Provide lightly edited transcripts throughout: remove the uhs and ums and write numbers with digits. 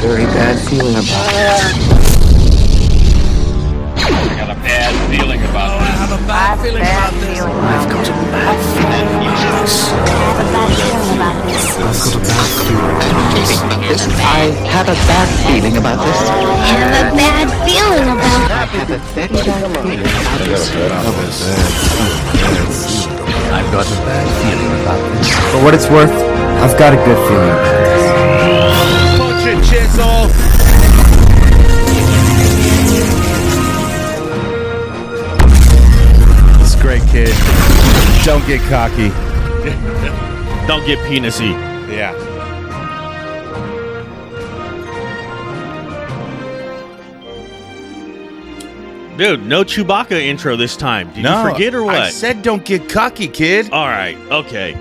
very bad feeling about this. I got a bad feeling about this. I have a bad feeling about this. I've got a bad feeling about this. I have a bad feeling about this. I have a bad feeling about I have a very bad feeling about this. I've got a bad feeling about this. For what it's worth, I've got a good feeling about this. Punch it, Chisel! It's great, kid. Don't get cocky. Don't get penisy. Yeah. Dude, no Chewbacca intro this time. Did you forget or what? I said don't get cocky, kid. All right, okay.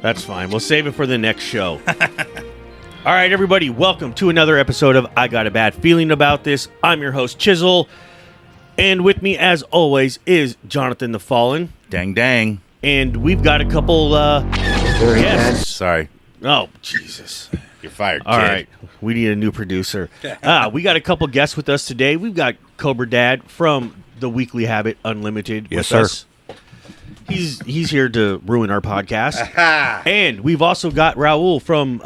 That's fine. We'll save it for the next show. All right, everybody, welcome to another episode of I Got a Bad Feeling About This. I'm your host, Chisel. And with me, as always, is Jonathan the Fallen. Dang, dang. And we've got a couple Very bad. guests. Sorry. Oh, Jesus. You're fired, kid. All right. We need a new producer. We got a couple guests with us today. We've got Cobra Dad from the Weekly Habit Unlimited Yes, with sir. us. He's here to ruin our podcast. And we've also got Raul from,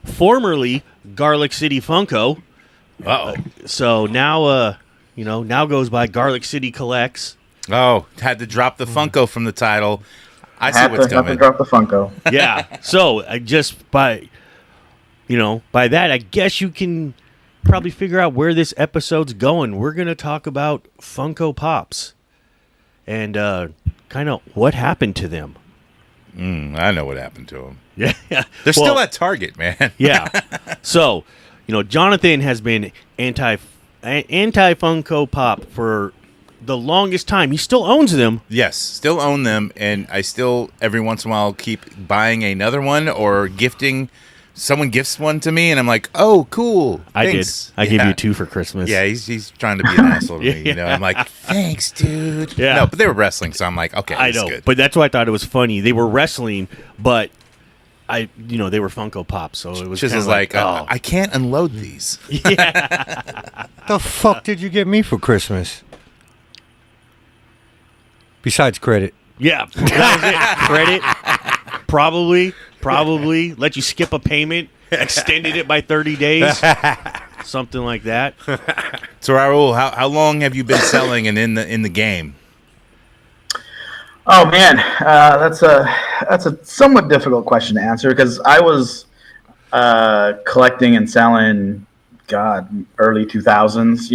formerly Garlic City Funko. Uh-oh. So now, now goes by Garlic City Collects. Oh, had to drop the Funko from the title. I see Have what's to coming. drop the Funko. Yeah. So I just by that, I guess you can probably figure out where this episode's going. We're going to talk about Funko Pops and kind of what happened to them. I know what happened to them. Yeah. They're still at Target, man. Yeah. So, Jonathan has been anti Funko Pop for the longest time. He still owns them. Yes, still own them, and I still, every once in a while, keep buying another one or gifting. Someone gifts one to me, and I'm like, oh, cool. Thanks. I gave you 2 for Christmas. Yeah, he's trying to be an asshole to me. I'm like, thanks, dude. Yeah. No, but they were wrestling, so I'm like, okay, I that's know, good. but that's why I thought it was funny. They were wrestling, but they were Funko Pops, so it was Just kind as of like, oh, I can't unload these. yeah. The fuck did you get me for Christmas? Besides credit. Yeah, that was it. Credit, probably let you skip a payment, extended it by 30 days, something like that. So Raul, how long have you been selling and in the game? Oh man, that's a somewhat difficult question to answer because I was collecting and selling, early 2000s.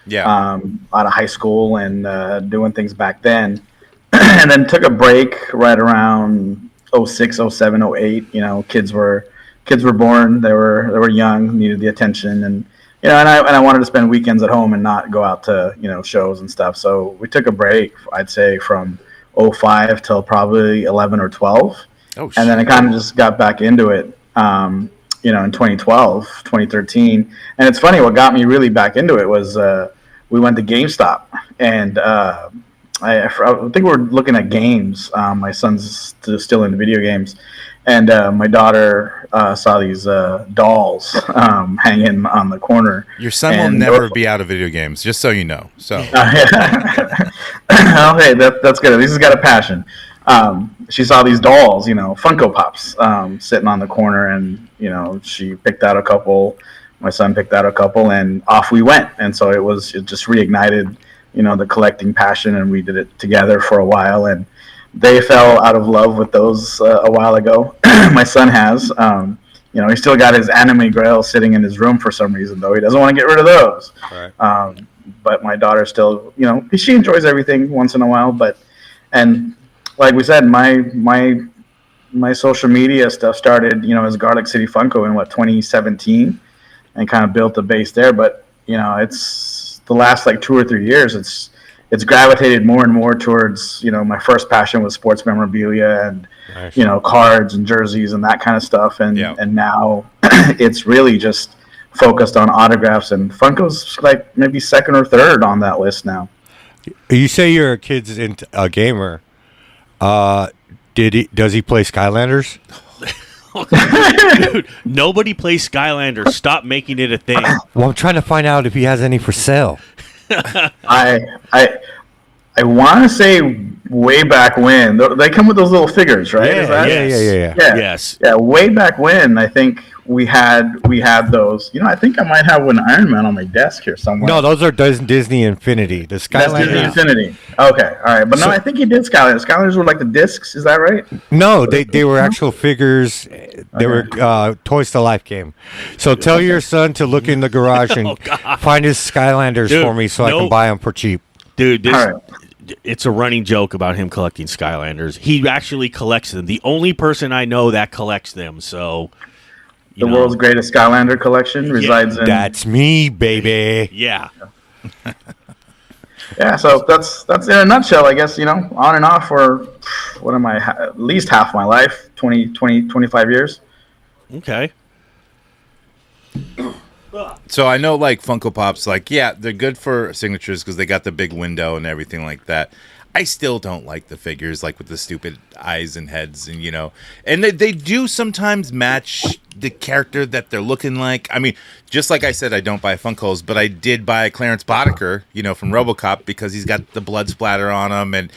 Yeah. Out of high school and doing things back then, and then took a break right around 06, 07, 08. Kids were born. They were young, needed the attention, and I wanted to spend weekends at home and not go out to shows and stuff. So we took a break. I'd say from 05 till probably 11 or 12. Oh, shit. And then I kind of just got back into it, in 2012, 2013. And it's funny, what got me really back into it was we went to GameStop, and I think we were looking at games. My son's still into video games, and my daughter saw these dolls hanging on the corner. Your son will never be out of video games, just so you know. So okay, that's good. At least he's got a passion. She saw these dolls, Funko Pops, sitting on the corner, and she picked out a couple. My son picked out a couple, and off we went. And so it just reignited, the collecting passion, and we did it together for a while. And they fell out of love with those a while ago. My son has. He still got his anime grail sitting in his room for some reason, though. He doesn't want to get rid of those. Right. But my daughter still, she enjoys everything once in a while. And like we said, my social media stuff started, as Garlic City Funko in 2017, and kind of built a base there. But it's the last 2 or 3 years, it's gravitated more and more towards, my first passion was sports memorabilia and, Nice. Cards and jerseys and that kind of stuff. And Yeah. and now it's really just focused on autographs, and Funko's maybe second or third on that list now. You say your kid's a gamer. Does he play Skylanders? Dude, nobody plays Skylanders. Stop making it a thing. Well, I'm trying to find out if he has any for sale. I want to say way back when they come with those little figures, right? Yeah. Yes. Yeah, way back when I think we had those. I think I might have an Iron Man on my desk here somewhere. No, those are Disney Infinity. The That's Skylanders. Disney Infinity. Okay, all right, but no, I think he did Skylanders. Skylanders were like the discs. Is that right? No, they were actual figures. They were Toys to Life game. So tell your son to look in the garage and find his Skylanders Dude, for me so I can buy them for cheap. Dude, All right. it's a running joke about him collecting Skylanders. He actually collects them. The only person I know that collects them. So The world's greatest Skylander collection resides in. That's me, baby. Yeah. Yeah, so that's in a nutshell, I guess, on and off for, what am I, at least half my life, 25 years. Okay. So I know, like, Funko Pops, like, yeah, they're good for signatures because they got the big window and everything like that. I still don't like the figures, like, with the stupid eyes and heads and, and they do sometimes match the character that they're looking like. I mean, just like I said, I don't buy Funkos, but I did buy Clarence Boddicker, from RoboCop because he's got the blood splatter on him, and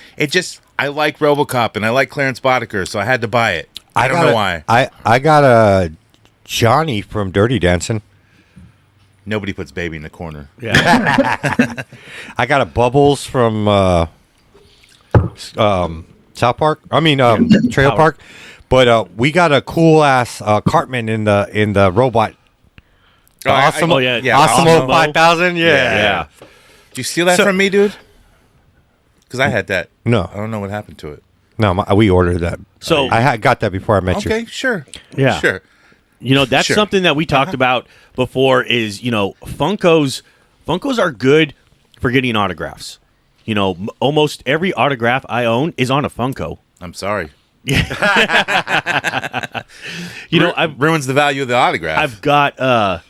I like RoboCop and I like Clarence Boddicker, so I had to buy it. I don't know why. I got a Johnny from Dirty Dancing. Nobody puts Baby in the corner. Yeah. I got a Bubbles from South Park. Trailer Park. But we got a cool ass Cartman in the robot. Awesome. Awesome 5000. Yeah. Did you steal that from me, dude? Because I had that. No. I don't know what happened to it. No, we ordered that. So I got that before I met you. Okay, sure. Yeah. Sure. That's Sure. something that we talked about before is, Funkos are good for getting autographs. Almost every autograph I own is on a Funko. I'm sorry. I've Ruins the value of the autograph. I've got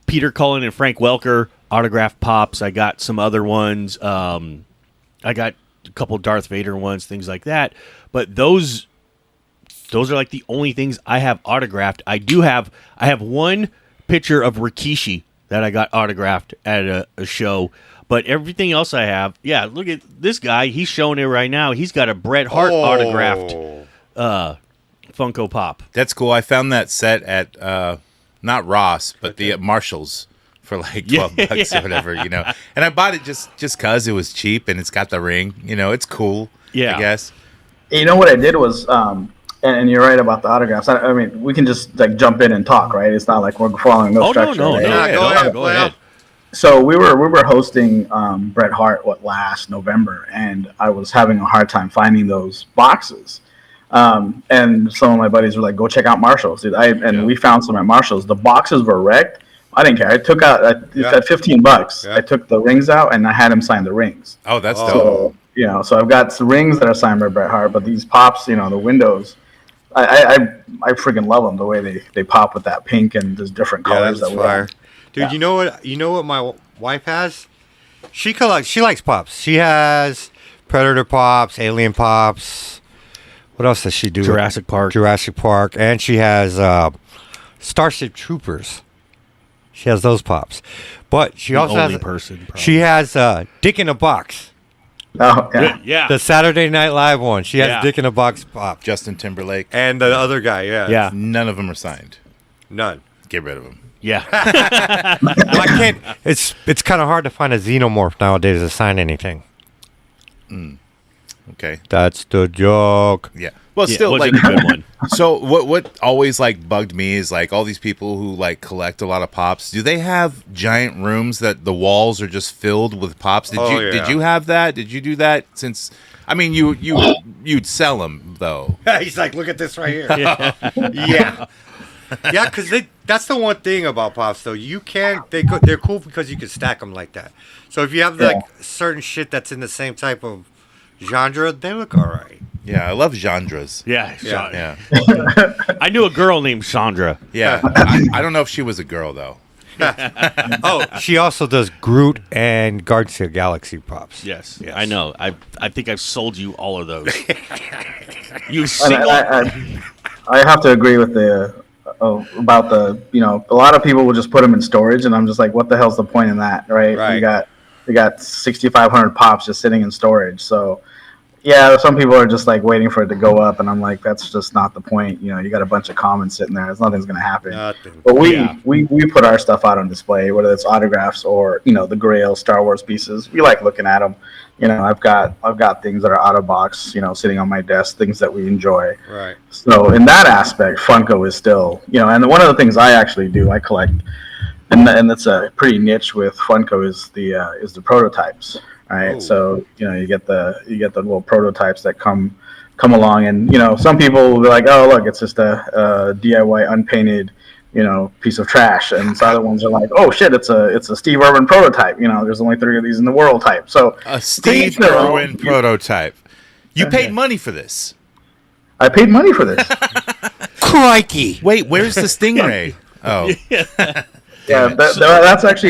Peter Cullen and Frank Welker autograph pops. I got some other ones. I got a couple Darth Vader ones, things like that. But those are like the only things I have autographed. I have one picture of Rikishi that I got autographed at a show. But everything else I have, look at this guy. He's showing it right now. He's got a Bret Hart autographed Funko Pop. That's cool. I found that set at not Ross, but the Marshalls for like $12 or whatever, And I bought it just because it was cheap and it's got the ring. It's cool. Yeah. I guess. What I did was, and you're right about the autographs. I mean, we can just like jump in and talk, right? It's not like we're following no structure. No. Right? Go ahead. So we were hosting Bret Hart last November, and I was having a hard time finding those boxes. And some of my buddies were like, "Go check out Marshalls, dude." We found some at Marshalls. The boxes were wrecked. I didn't care. I took out at $15. I took the rings out, and I had him sign the rings. Oh, that's dope. So so I've got some rings that are signed by Bret Hart, but these pops, the windows. I freaking love them the way they pop with that pink and there's different colors that we have. Dude, you know what my wife has? She likes pops. She has Predator pops, Alien pops. What else does she do? Jurassic Park. And she has Starship Troopers. She has those pops. But she also has person. She has Dick in a Box. Oh, yeah. Yeah. The Saturday Night Live one. She has Dick in a Box pop. Justin Timberlake. And the other guy, Yeah. None of them are signed. None. Get rid of them. Yeah. Well, I can't. It's kind of hard to find a xenomorph nowadays to sign anything. Okay. That's the joke. Yeah. Well, still, wasn't like, a good one. So what always like bugged me is like all these people who like collect a lot of pops. Do they have giant rooms that the walls are just filled with pops? Did you have that? Did you do that? Since I mean, you'd sell them though. He's like, look at this right here. Yeah. Yeah, because that's the one thing about pops, though. You can't. They're cool because you can stack them like that. So if you have like certain shit that's in the same type of genre, they look all right. Yeah, I love genres. Yeah. Yeah. I knew a girl named Sandra. Yeah. I don't know if she was a girl though. Oh, she also does Groot and Guardians of the Galaxy pops. Yes. I know. I think I've sold you all of those. You single. I have to agree with about the a lot of people will just put them in storage, and I'm just like, what the hell's the point in that, right? Right. We got 6,500 pops just sitting in storage, so. Yeah, some people are just like waiting for it to go up, and I'm like, that's just not the point. You got a bunch of comments sitting there. Nothing's going to happen. Nothing. But we put our stuff out on display, whether it's autographs or the Grail Star Wars pieces. We like looking at them. I've got things that are out of box, sitting on my desk, things that we enjoy. Right. So in that aspect, Funko is still, and one of the things I actually do, I collect, and it's a pretty niche with Funko is the prototypes. Right, so you get the little prototypes that come along, and some people will be like, oh look, it's just a DIY unpainted piece of trash, and some other ones are like, oh shit, it's a Steve Irwin prototype. There's only 3 of these in the world type. So a Steve Irwin prototype. You paid money for this. I paid money for this. Crikey! Wait, where's the Stingray? Oh. Yeah, that's actually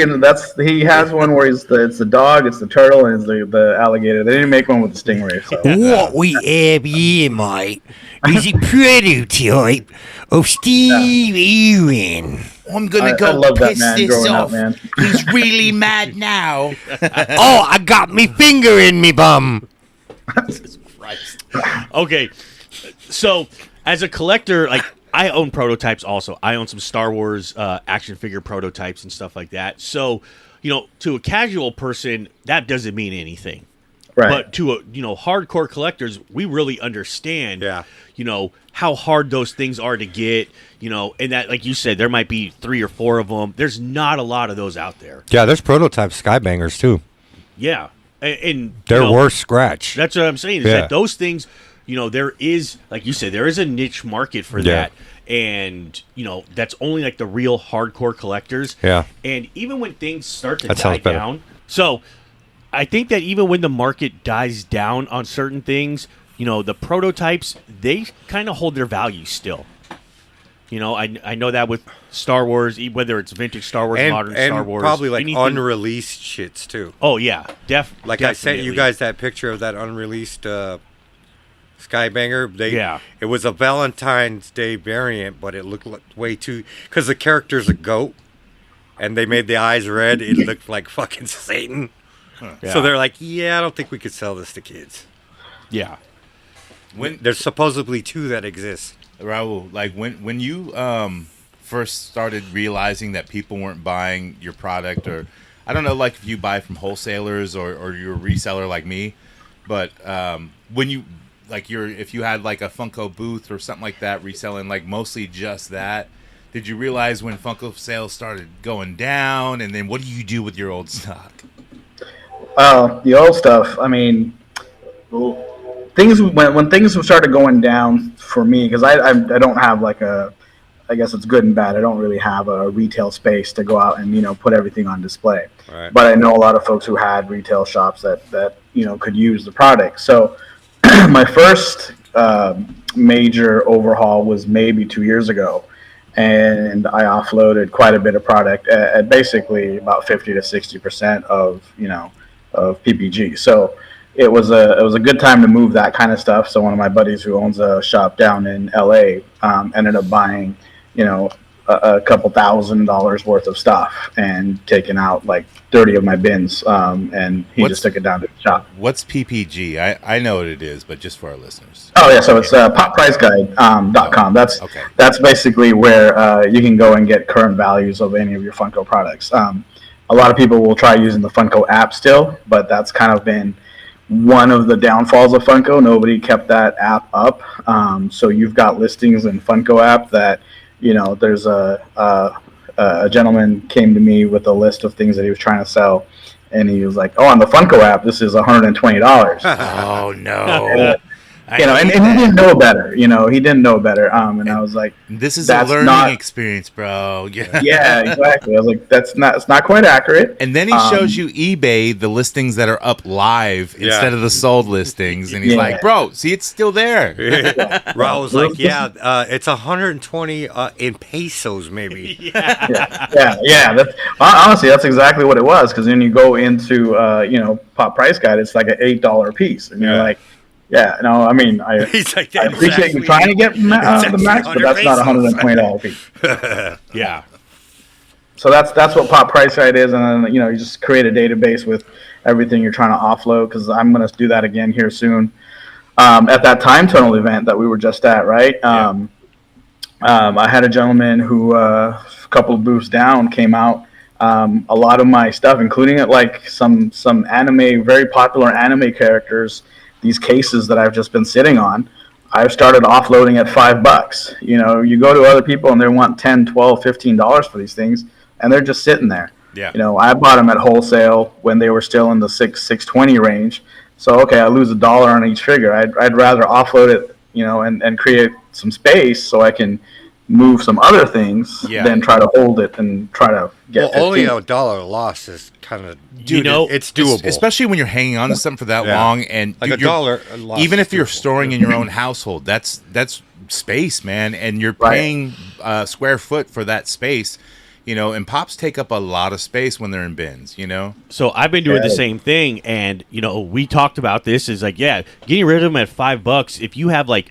he has one where it's the dog, it's the turtle, and it's the alligator. They didn't make one with the stingray. So. What we have here, mate, is a prototype of Steve Irwin. I'm gonna I go love that piss man this growing off. up, man. He's really mad now. Oh, I got me finger in me bum. Christ. Okay, so as a collector, like. I own prototypes also. I own some Star Wars action figure prototypes and stuff like that. So, to a casual person, that doesn't mean anything. Right. But to hardcore collectors, we really understand, Yeah. How hard those things are to get, and that, like you said, there might be 3 or 4 of them. There's not a lot of those out there. Yeah, there's prototype Skybangers too. Yeah. And They're worth scratch. That's what I'm saying is that those things, there is, like you said, there is a niche market for that. And, that's only like the real hardcore collectors. Yeah. And even when things start to That die sounds better. down. So I think that even when the market dies down on certain things, the prototypes, they kind of hold their value still. I know that with Star Wars, whether it's vintage Star Wars, modern Star Wars. Probably like anything. unreleased shits too. Oh, yeah. Like I sent you guys that picture of that unreleased Skybanger. It was a Valentine's Day variant, but it looked way too, because the character's a goat, and they made the eyes red. It looked like fucking Satan. Yeah. So they're like, I don't think we could sell this to kids. Yeah. There's supposedly 2 that exist. Raul, like when you first started realizing that people weren't buying your product, or I don't know, like if you buy from wholesalers or you're a reseller like me, but when you if you had like a Funko booth or something like that reselling like mostly just that, did you realize when Funko sales started going down, and then what do you do with your old stock? The old stuff, I mean, things when things started going down for me, because I don't have like I guess it's good and bad. I don't really have a retail space to go out and put everything on display. Right. But I know a lot of folks who had retail shops that could use the product. So my first major overhaul was maybe 2 years ago, and I offloaded quite a bit of product at basically about 50 to 60% of PPG. So it was a good time to move that kind of stuff. So one of my buddies who owns a shop down in LA ended up buying a couple $1,000s worth of stuff and taking out like 30 of my bins, and he just took it down to the shop. What's PPG? I know what it is, but just for our listeners. Oh yeah, so it's poppriceguide.com. That's basically where you can go and get current values of any of your Funko products. A lot of people will try using the Funko app still, but that's kind of been one of the downfalls of Funko. Nobody kept that app up, so you've got listings in Funko app that there's a gentleman came to me with a list of things that he was trying to sell, and he was like, "Oh, on the Funko app, this is $120." Oh no! And he didn't know better. He didn't know better. And I was like, "This is a learning experience, bro." Yeah, exactly. I was like, "It's not quite accurate." And then he shows you eBay, the listings that are up live instead of the sold listings, and he's like, "Bro, see, it's still there." Raul's like, it's 120 in pesos, maybe. Yeah. Honestly, that's exactly what it was. Because then you go into Pop Price Guide, it's like an $8 piece, and you're like, Yeah, no, I mean, I He's like, I appreciate you trying to get the max, but that's not $120 piece. Yeah. So that's what Pop Price Guide is, and then you just create a database with everything you're trying to offload. Because I'm going to do that again here soon. At that time tunnel event that we were just at, right? I had a gentleman who a couple of booths down came out. A lot of my stuff, including like some anime, very popular anime characters. These cases that I've just been sitting on, I've started offloading at $5. You go to other people and they want $10, $12, $15 for these things, and they're just sitting there. Yeah. I bought them at wholesale when they were still in the $620 range. So okay, I lose $1 on each figure. I'd rather offload it, and create some space so I can move some other things than try to hold it and try to get. Well, only $1 loss is kind of, dude. It's doable, especially when you're hanging on to something for that long. And like dude, $1 loss. Even if you're storing in your own household, that's space, man, and you're paying square foot for that space. And pops take up a lot of space when they're in bins. So I've been doing the same thing, and we talked about this. Is like, getting rid of them at $5. If you have like.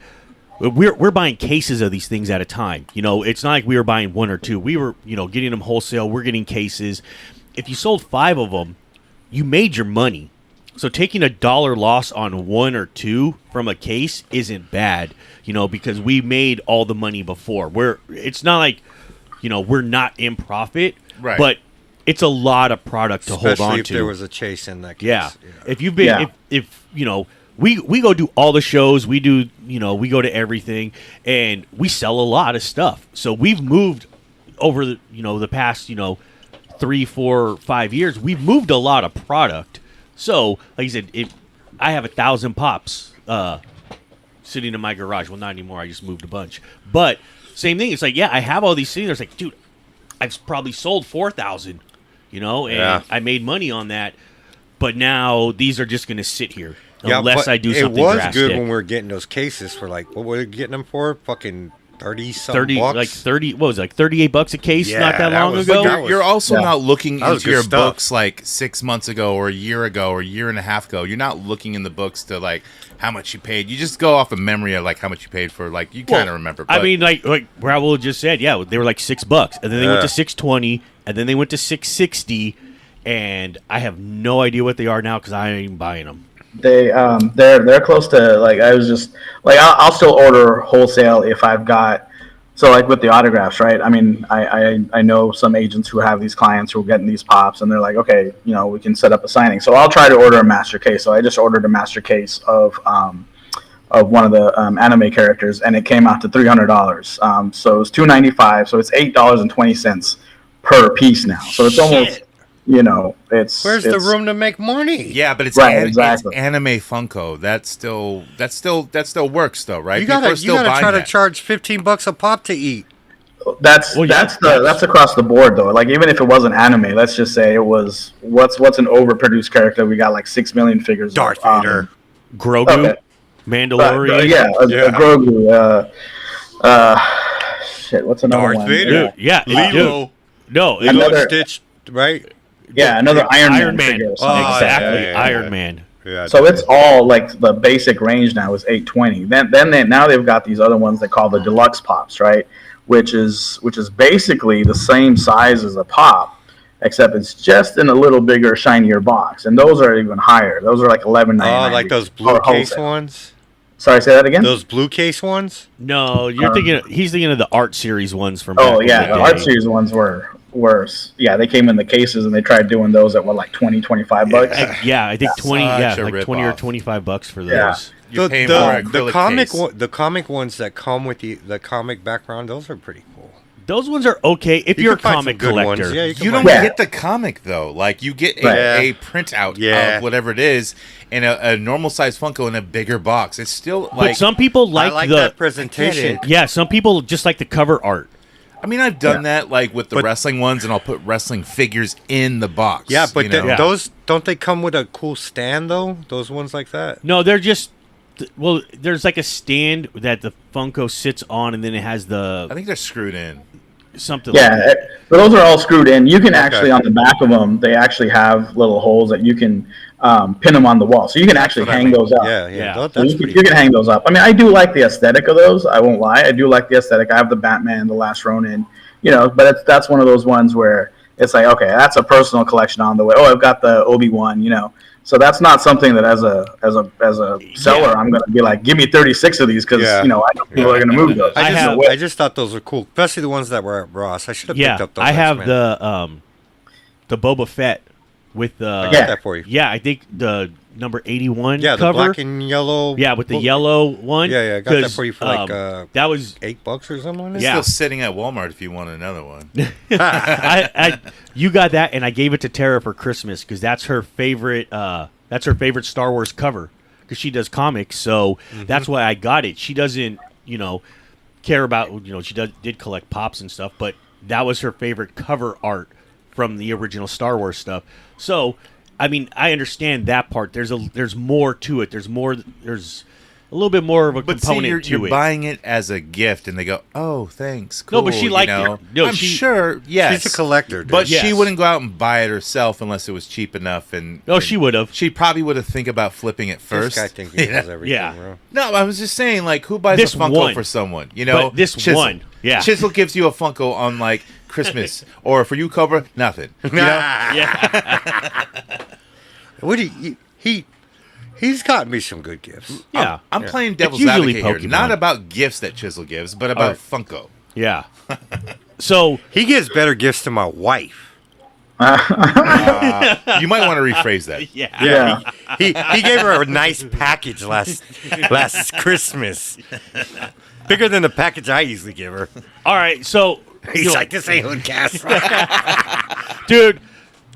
We're buying cases of these things at a time. It's not like we were buying one or two. We were, getting them wholesale. We're getting cases. If you sold 5 of them, you made your money. So taking $1 loss on 1 or 2 from a case isn't bad, because we made all the money before. It's not like, we're not in profit, right? But it's a lot of product to hold on to. Especially if there was a chase in that case. Yeah. If you've been, if we go do all the shows, we do, we go to everything, and we sell a lot of stuff. So we've moved over the past, 3, 4, 5 years, we've moved a lot of product. So, like I said, I have 1,000 pops sitting in my garage. Well, not anymore. I just moved a bunch. But same thing. It's like, I have all these things. It's like, dude, I've probably sold 4,000, and I made money on that. But now these are just going to sit here. Unless I do something drastic. It was good when we were getting those cases for like, what were we getting them for? Fucking 30-something bucks? Like 30, what was it, like $38 a case not that long was- ago? that You're also not looking that was into your good stuff. books like 6 months ago or a year ago or a year and a half ago. You're not looking in the books to like how much you paid. You just go off of memory of like how much you paid for, like you kind of remember. But I mean, like Raul just said, they were like $6, and then they went to $620, and then they went to $660, and I have no idea what they are now because I ain't even buying them. They're close to, like, I was just like, I'll still order wholesale if I've got, so like with the autographs, right? I mean, I know some agents who have these clients who are getting these pops, and they're like, okay, we can set up a signing. So I'll try to order a master case. So I just ordered a master case of one of the anime characters, and it came out to $300. So it's $295. So it's $8.20 per piece now. So it's almost. Where's the room to make money? yeah, but it's, exactly. it's anime Funko. That still works though, right? You People are gotta still try buying to that. charge $15 a pop to eat. That's across the board though. Like even if it wasn't anime, let's just say it was what's an overproduced character. We got like 6 million figures. Darth of, Vader, Grogu, okay. Mandalorian. Grogu. Shit, what's another Darth one? Vader. Lilo. No, Lilo Stitch, right? Yeah, another Iron Man figure. Exactly, yeah. Iron Man. Yeah. So it's all like the basic range now is $820. Now they've got these other ones they call the deluxe pops, right? Which is basically the same size as a pop, except it's just in a little bigger, shinier box, and those are even higher. Those are like $11.99. Oh, like those blue case ones. Sorry, say that again. Those blue case ones. No, you're he's thinking of the art series ones from. Oh back in yeah, the the day. art series ones were worse. Yeah, they came in the cases and they tried doing those at like $20-25. I think 20. Such a Like rip 20 or off. $25 for those. Yeah. You're paying for an The acrylic comic case. the comic ones that come with the comic background, those are pretty cool. Those ones are okay if You you're a can find comic some good ones. collector. Yeah, You don't Yeah. get the comic though. Like you get Right. a printout of whatever it is, in a normal size Funko in a bigger box. It's still like. But some people I like like the that presentation. yeah. Some people just like the cover art. I mean, I've done that like with the But- wrestling ones, and I'll put wrestling figures in the box. Yeah, but you know? Yeah. those don't they come with a cool stand though? Those ones like that. No, they're just there's like a stand that the Funko sits on, and then it has I the think they're screwed in. something. Like Yeah, that. but those are all screwed in. You can actually on the back of them, they actually have little holes that you can pin them on the wall, so you can actually What I hang mean. those up. Yeah. That's So you pretty can hang those up. I mean, I do like the aesthetic of those. I won't lie. I do like the aesthetic. I have the Batman, the Last Ronin, but that's one of those ones where it's like, okay, that's a personal collection on the way. Oh, I've got the Obi-Wan, So that's not something that as a seller, I'm going to be like, give me 36 of these because, Yeah. I know people are going to move those. I just thought those were cool, especially the ones that were at Ross. I should have picked up those. I have X-Men. the Boba Fett with the I got that for you. Yeah, I think the number 81 Yeah, the cover. black and yellow. Yeah, with the book. yellow one. Yeah, I got that for you for like that was $8 or something like that. It's Yeah. still sitting at Walmart if you want another one. you got that, and I gave it to Tara for Christmas because that's her favorite. That's her favorite Star Wars cover because she does comics. So that's why I got it. She doesn't, care about. She did collect pops and stuff, but that was her favorite cover art from the original Star Wars stuff. So, I mean, I understand that part. There's more to it. There's a little bit more of a But component see, you're to it. buying it as a gift, and they go, "Oh, thanks, cool." No, but she liked it. No, I'm she- sure. Yes, She's a collector, dude. but Yes. she wouldn't go out and buy it herself unless it was cheap enough. And She would have. She probably would have think about flipping it This first. guy thinks he knows everything, Yeah. bro. No, I was just saying, like, who buys This a Funko one. for someone? But this Chisel. one, yeah. Chisel gives you a Funko on like Christmas, or for you, Cobra, nothing. Yeah. What he's gotten me some good gifts. Yeah. I'm playing devil's It's usually advocate here, Pokemon. not about gifts that Chisel gives, but about Funko. Yeah. So He gives better gifts to my wife. You might want to rephrase that. yeah. Yeah. He gave her a nice package last Christmas. Bigger than the package I usually give her. All right. So He's like, this ain't Hoodcast. dude,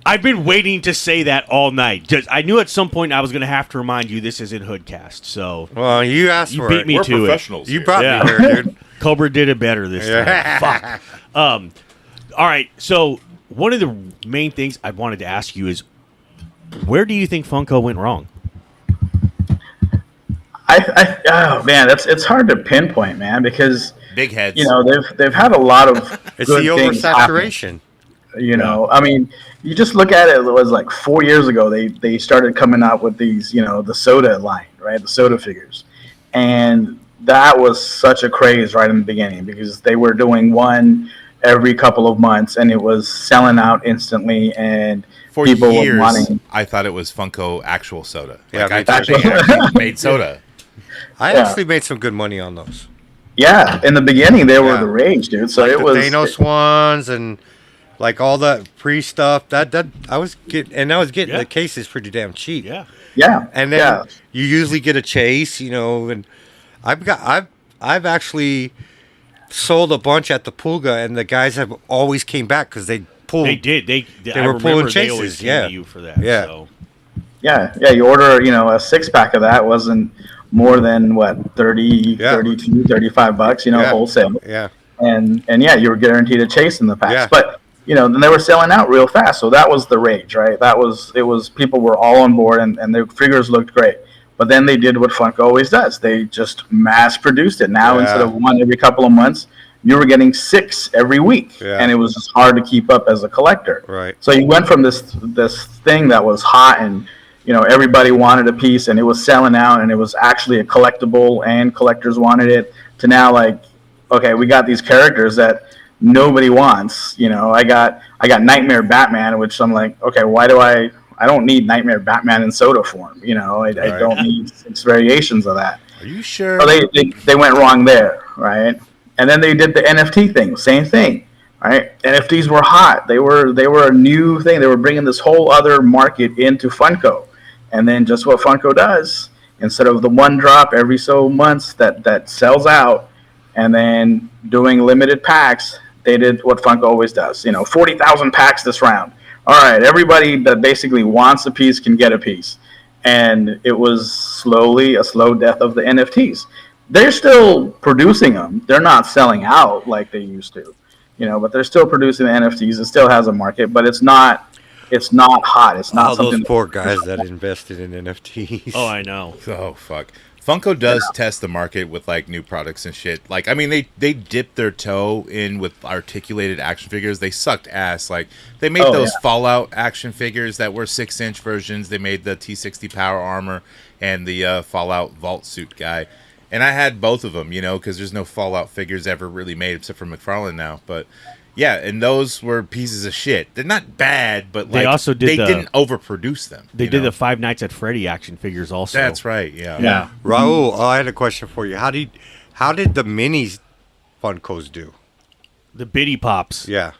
I've been waiting to say that all night. I knew at some point I was going to have to remind you this isn't Hoodcast. So Well, you asked you for beat it. me We're to professionals. You here. brought Yeah. me here, dude. Cobra did it better this time. Fuck. All right. So one of the main things I wanted to ask you is, where do you think Funko went wrong? Oh man, it's hard to pinpoint, man, because Big heads. they've had a lot of It's good the things happen. oversaturation. I mean, you just look at it. It was like 4 years ago they started coming out with these, the soda line, right? The soda figures, and that was such a craze right in the beginning because they were doing one every couple of months, and it was selling out instantly, and For people were years, wanting. I thought it was Funko actual soda. Yeah, Like, I me thought too. they actually made soda. I Yeah. actually made some good money on those. Yeah, in the beginning they were Yeah. the rage, dude. So Like it the was Thanos ones and like all the pre stuff. That I was getting Yeah. the cases pretty damn cheap. Yeah. yeah, And then yeah. you usually get a chase, and I've actually sold a bunch at the Pulga, and the guys have always came back because they pulled. They did. They were I pulling remember they always chases, came yeah. to you for that. Yeah. So. Yeah, you order, a 6-pack of that wasn't more than what, 30, Yeah. 32, $35, Yeah. wholesale. Yeah. And yeah, you were guaranteed a chase in the packs. Yeah. But, then they were selling out real fast. So that was the rage, right? It was people were all on board and their figures looked great. But then they did what Funko always does. They just mass produced it. Now, Yeah. instead of one every couple of months, you were getting 6 every week. Yeah. And it was just hard to keep up as a collector. Right. So you went from this thing that was hot and everybody wanted a piece and it was selling out and it was actually a collectible and collectors wanted it, to now like, okay, we got these characters that nobody wants. I got Nightmare Batman, which I'm like, okay, why do I don't need Nightmare Batman in soda form. I don't need 6 variations of that. Are you sure? So they went wrong there, right? And then they did the NFT thing, same thing, right? NFTs were hot. They were a new thing. They were bringing this whole other market into Funko. And then just what Funko does, instead of the one drop every so months that sells out, and then doing limited packs, they did what Funko always does. 40,000 packs this round. All right, everybody that basically wants a piece can get a piece. And it was slowly a slow death of the NFTs. They're still producing them. They're not selling out like they used to, but they're still producing the NFTs. It still has a market, but it's not hot. It's not All something. those poor guys that invested in NFTs. Oh, I know. Oh fuck! Funko does test the market with like new products and shit. Like, I mean, they dipped their toe in with articulated action figures. They sucked ass. Like, they made those Fallout action figures that were 6-inch versions. They made the T60 Power Armor and the Fallout Vault Suit guy. And I had both of them, you know, because there's no Fallout figures ever really made except for McFarlane now. But yeah, and those were pieces of shit. They're not bad, but like, they didn't overproduce them. They did the Five Nights at Freddy action figures also. That's right. Yeah. Yeah. Raul, I had a question for you. How did the minis Funkos do? The Bitty Pops. Yeah.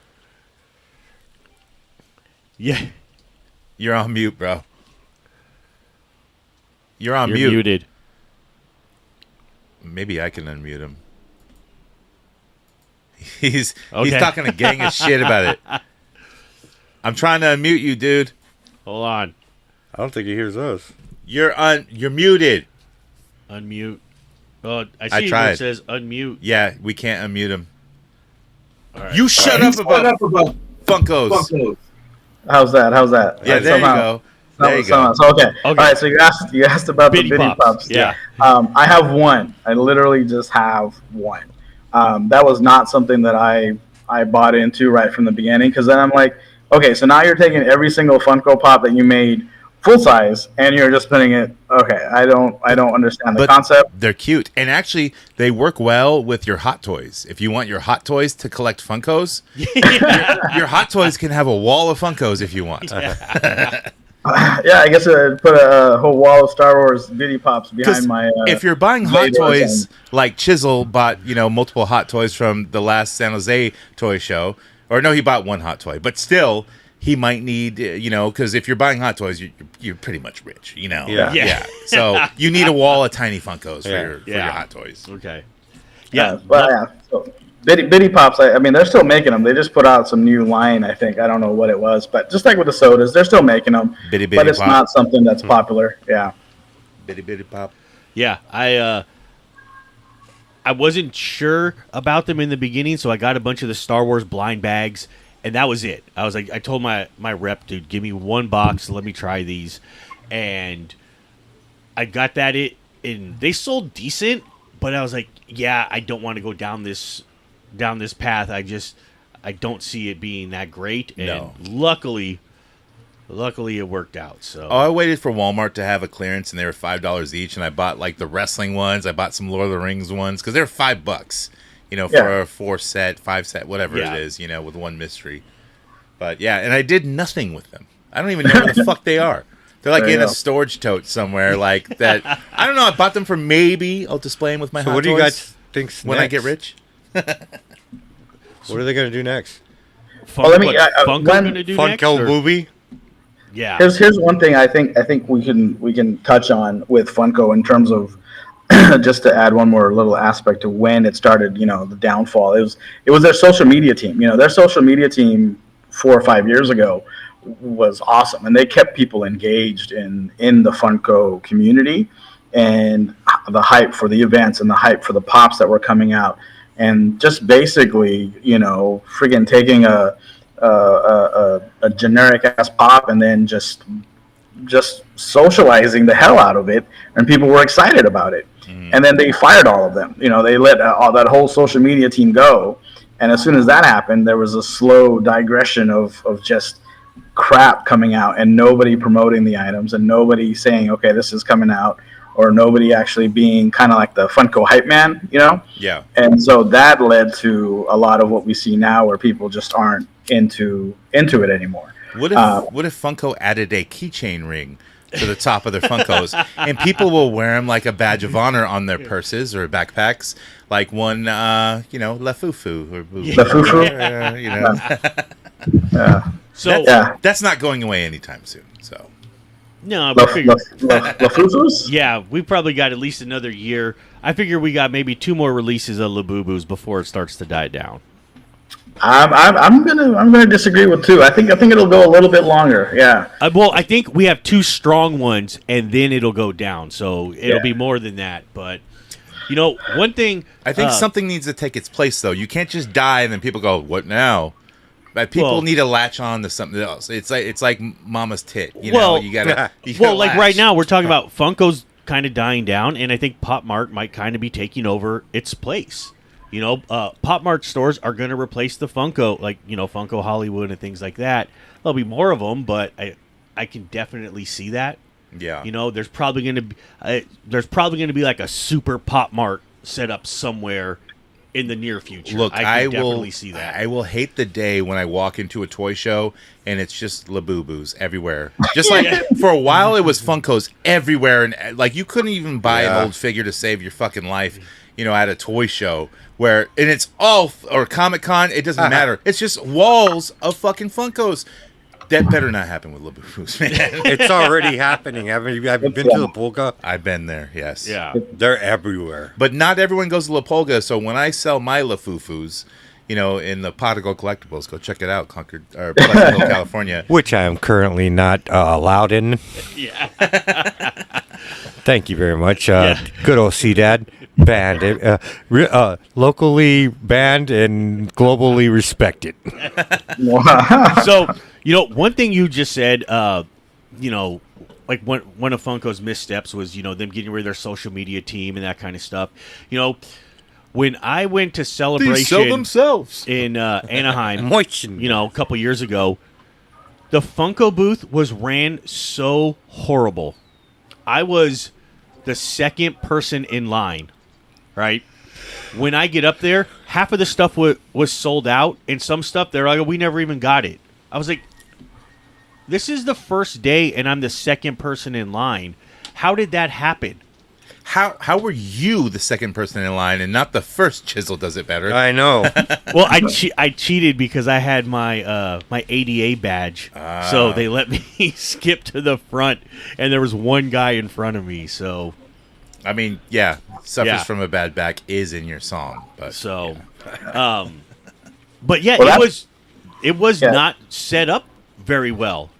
Yeah. You're on mute, bro. You're on You're mute. muted. Maybe I can unmute him. He's Okay. talking a gang of shit about it. I'm trying to unmute you, dude. Hold on. I don't think he hears us. You're muted. Unmute. Oh, I I see tried. where it says unmute. Yeah, we can't unmute him. All right. You shut up about Funkos. How's that? Yeah, there you go. There you go. So, okay. All right. So you asked about Bitty the Bitty Pops. Pops. Yeah. I have one. I literally just have one. That was not something that I bought into right from the beginning, because then I'm like, okay, so now you're taking every single Funko Pop that you made full size and you're just putting it. Okay, I don't understand the concept. They're cute, and actually they work well with your Hot Toys. If you want your Hot Toys to collect Funkos, your Hot Toys can have a wall of Funkos if you want. Yeah, I guess I'd put a whole wall of Star Wars Bitty Pops behind my. If you're buying Hot Vader Toys, and- like Chisel bought, multiple Hot Toys from the last San Jose toy show, or no, he bought one Hot Toy, but still, he might need, because if you're buying Hot Toys, you're pretty much rich, Yeah. So you need a wall of tiny Funkos for your Yeah. Hot Toys. Okay. Yeah, but yeah. So Bitty Pops, I mean, they're still making them. They just put out some new line, I think. I don't know what it was, but just like with the sodas, they're still making them. Bitty but it's Pop. not something that's popular. Yeah. Bitty Pop. Yeah, I wasn't sure about them in the beginning, so I got a bunch of the Star Wars blind bags, and that was it. I was like, I told my rep, dude, give me one box, let me try these, and I got that and they sold decent, but I was like, yeah, I don't want to go down this path. I don't see it being that great, and No. luckily it worked out. So Oh, I waited for Walmart to have a clearance, and they were $5 each, and I bought like the wrestling ones. I bought some Lord of the Rings ones because they're $5, for a 5 set, whatever Yeah. it is, with one mystery. But yeah, and I did nothing with them. I don't even know where the fuck they are. They're like There you in a go. storage tote somewhere, like that. I don't know. I bought them for maybe I'll display them with my So Hot what do you Toys guys think when I get rich. What are they going to do next? Well, let me- What's Funko when- gonna do next? Funko or- movie? Yeah. Here's one thing I think we can touch on with Funko in terms of just to add one more little aspect to when it started. The downfall. It was their social media team. Their social media team 4 or 5 years ago was awesome, and they kept people engaged in the Funko community, and the hype for the events and the hype for the pops that were coming out, and just basically friggin' taking a generic ass pop and then just socializing the hell out of it, and people were excited about it. And then they fired all of them. They let all that whole social media team go, and as soon as that happened, there was a slow digression of just crap coming out, and nobody promoting the items, and nobody saying, okay, this is coming out, or nobody actually being kind of like the Funko hype man, Yeah. And so that led to a lot of what we see now, where people just aren't into it anymore. What if Funko added a keychain ring to the top of their Funkos, and people will wear them like a badge of honor on their purses or backpacks, like one, La Fufu or La Fufu? Yeah. So That's not going away anytime soon. So no, La we figure, Fufus? yeah, we probably got at least another year. I figure we got maybe 2 more releases of Labubu's before it starts to die down. I'm gonna disagree with 2. I think it'll go a little bit longer. Yeah. Well, I think we have 2 strong ones, and then it'll go down. So it'll Yeah. be more than that. But one thing I think something needs to take its place, though. You can't just die and then people go, "What now?" But people need to latch on to something else. It's like Mama's tit. You gotta. like right now we're talking about Funko's kind of dying down, and I think Pop Mart might kind of be taking over its place. Pop Mart stores are going to replace the Funko, like, Funko Hollywood and things like that. There'll be more of them, but I can definitely see that. Yeah. There's probably going to be like a super Pop Mart set up somewhere in the near future. Look, I can definitely see that. I will hate the day when I walk into a toy show and it's just Labubu's everywhere. Just like for a while, it was Funkos everywhere, and like you couldn't even buy an old figure to save your fucking life. At a toy show and it's all or Comic-Con, it doesn't matter. It's just walls of fucking Funkos. That better not happen with Labubu's, man. It's already happening. Have you been to the Polka? I've been there, yes. Yeah. They're everywhere. But not everyone goes to La Polka, so when I sell my Lafufus, in the Potigo Collectibles, go check it out, Pleasant Hill, California. Which I am currently not allowed in. Yeah. Thank you very much. Good old C-Dad. Banned. Locally banned and globally respected. So, one thing you just said, like one of Funko's missteps was, them getting rid of their social media team and that kind of stuff. When I went to Celebration They sell themselves. in Anaheim, Moisten. a couple years ago, the Funko booth was ran so horrible. I was the second person in line, right? When I get up there, half of the stuff was sold out, and some stuff they're like, we never even got it. I was like, this is the first day, and I'm the second person in line. How did that happen? How were you the second person in line and not the first? Chisel does it better. I know. Well, I cheated because I had my my ADA badge, so they let me skip to the front, and there was one guy in front of me. So, I mean, suffers from a bad back is in your song, but so, yeah. But yeah, Well, it was not set up very well.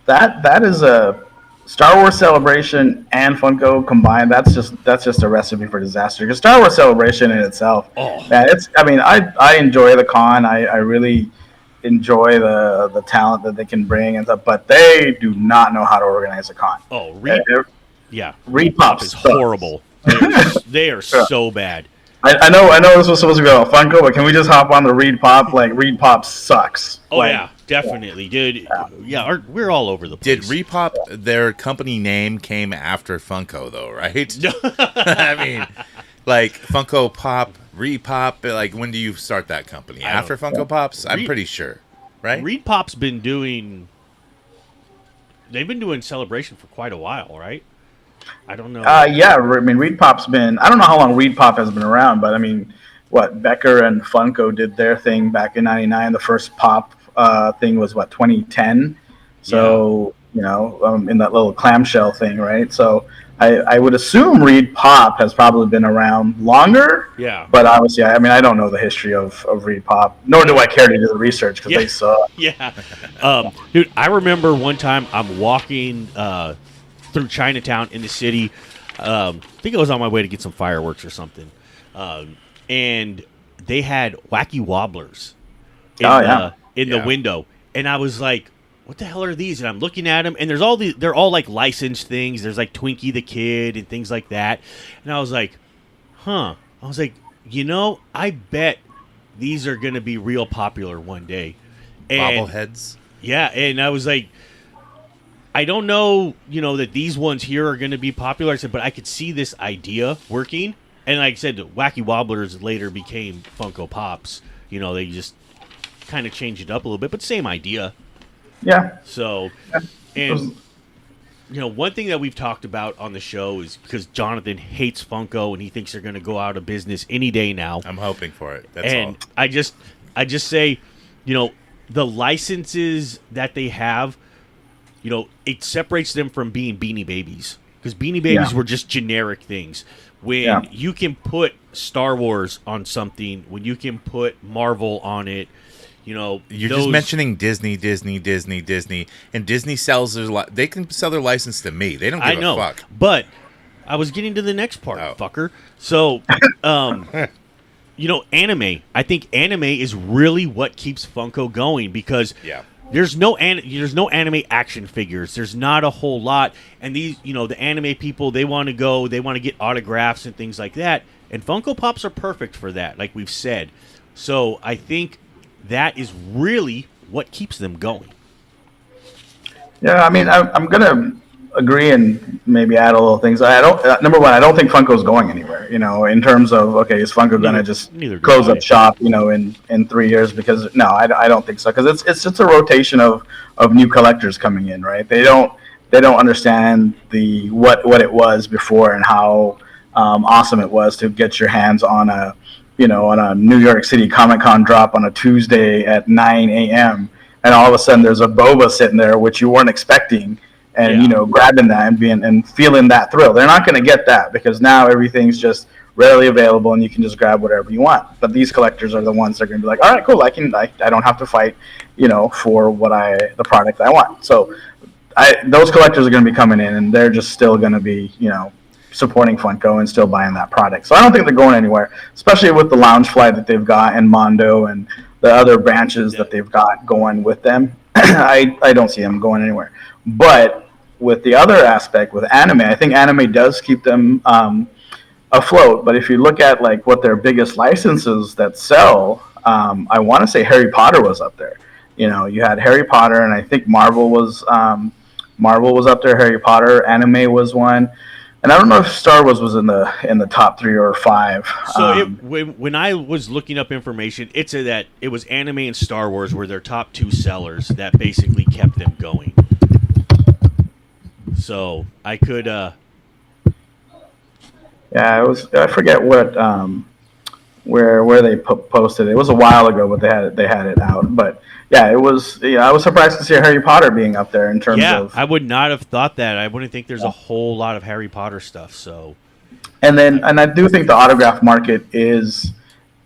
That is a Star Wars Celebration and Funko combined. That's just a recipe for disaster. Because Star Wars Celebration in itself, I enjoy the con. I really enjoy the talent that they can bring and stuff, but they do not know how to organize a con. Oh, Reed Pop is horrible. They are so bad. I know this was supposed to be about Funko, but can we just hop on the Reed Pop? Like, Reed Pop sucks. Oh, yeah, definitely, dude. Yeah, we're all over the place. Did Repop, their company name came after Funko, though, right? I mean, like, Funko Pop, Repop, like, when do you start that company? After Funko Pops? I'm pretty sure, right? Reed Pop's been doing... They've been doing Celebration for quite a while, right? I don't know. Reed Pop's been... I don't know how long Reed Pop has been around, but, I mean, Becker and Funko did their thing back in 99. The first Pop thing was, 2010? So, in that little clamshell thing, right? So, I would assume Reed Pop has probably been around longer. Yeah. But obviously, I don't know the history of Reed Pop, nor do I care to do the research because they suck. Yeah. Dude, I remember one time I'm walking through Chinatown in the city. I think I was on my way to get some fireworks or something. And they had wacky wobblers in the window. And I was like, what the hell are these? And I'm looking at them, and they're all like licensed things. There's like Twinkie the Kid and things like that. And I was like, I was like, I bet these are going to be real popular one day. And, Bobbleheads. Yeah, and I was like, I don't know, that these ones here are going to be popular. I said, but I could see this idea working. And like I said, Wacky Wobblers later became Funko Pops. They just kind of changed it up a little bit, but same idea. Yeah. So, and one thing that we've talked about on the show is because Jonathan hates Funko and he thinks they're going to go out of business any day now. I'm hoping for it. That's and all. I just say, the licenses that they have, it separates them from being Beanie Babies, because Beanie Babies were just generic things. When you can put Star Wars on something, when you can put Marvel on it. You're just mentioning Disney, and Disney sells they can sell their license to me. They don't give a fuck. But I was getting to the next part, fucker. So, anime. I think anime is really what keeps Funko going because there's no anime action figures. There's not a whole lot, and these, the anime people, they want to get autographs and things like that, and Funko Pops are perfect for that, like we've said. So I think that is really what keeps them going. Yeah, I mean, I'm gonna agree and maybe add a little things. I don't. Number one, I don't think Funko's going anywhere. In terms of, okay, is Funko gonna just close up shop? In 3 years? Because no, I don't think so. Because it's just a rotation of new collectors coming in, right? They don't understand what it was before and how awesome it was to get your hands on a New York City Comic Con drop on a Tuesday at 9 a.m. and all of a sudden there's a boba sitting there which you weren't expecting, and grabbing that and feeling that thrill. They're not going to get that because now everything's just readily available and you can just grab whatever you want. But these collectors are the ones that are going to be like, all right, cool, I don't have to fight, for the product I want. So those collectors are going to be coming in and they're just still going to be, supporting Funko and still buying that product. So I don't think they're going anywhere, especially with the Loungefly that they've got and Mondo and the other branches that they've got going with them. I don't see them going anywhere. But with the other aspect, with anime, I think anime does keep them afloat. But if you look at like what their biggest licenses that sell, I want to say Harry Potter was up there. You had Harry Potter, and I think Marvel was up there. Harry Potter, anime was one. And I don't know if Star Wars was in the top 3 or 5. So when I was looking up information, it said that it was anime and Star Wars were their top 2 sellers that basically kept them going. So I could. Yeah, it was. I forget what where they posted it. It was a while ago, but they had it out. But yeah, it was. I was surprised to see Harry Potter being up there in terms of. I would not have thought that. I wouldn't think there's a whole lot of Harry Potter stuff. So. And I do think the autograph market is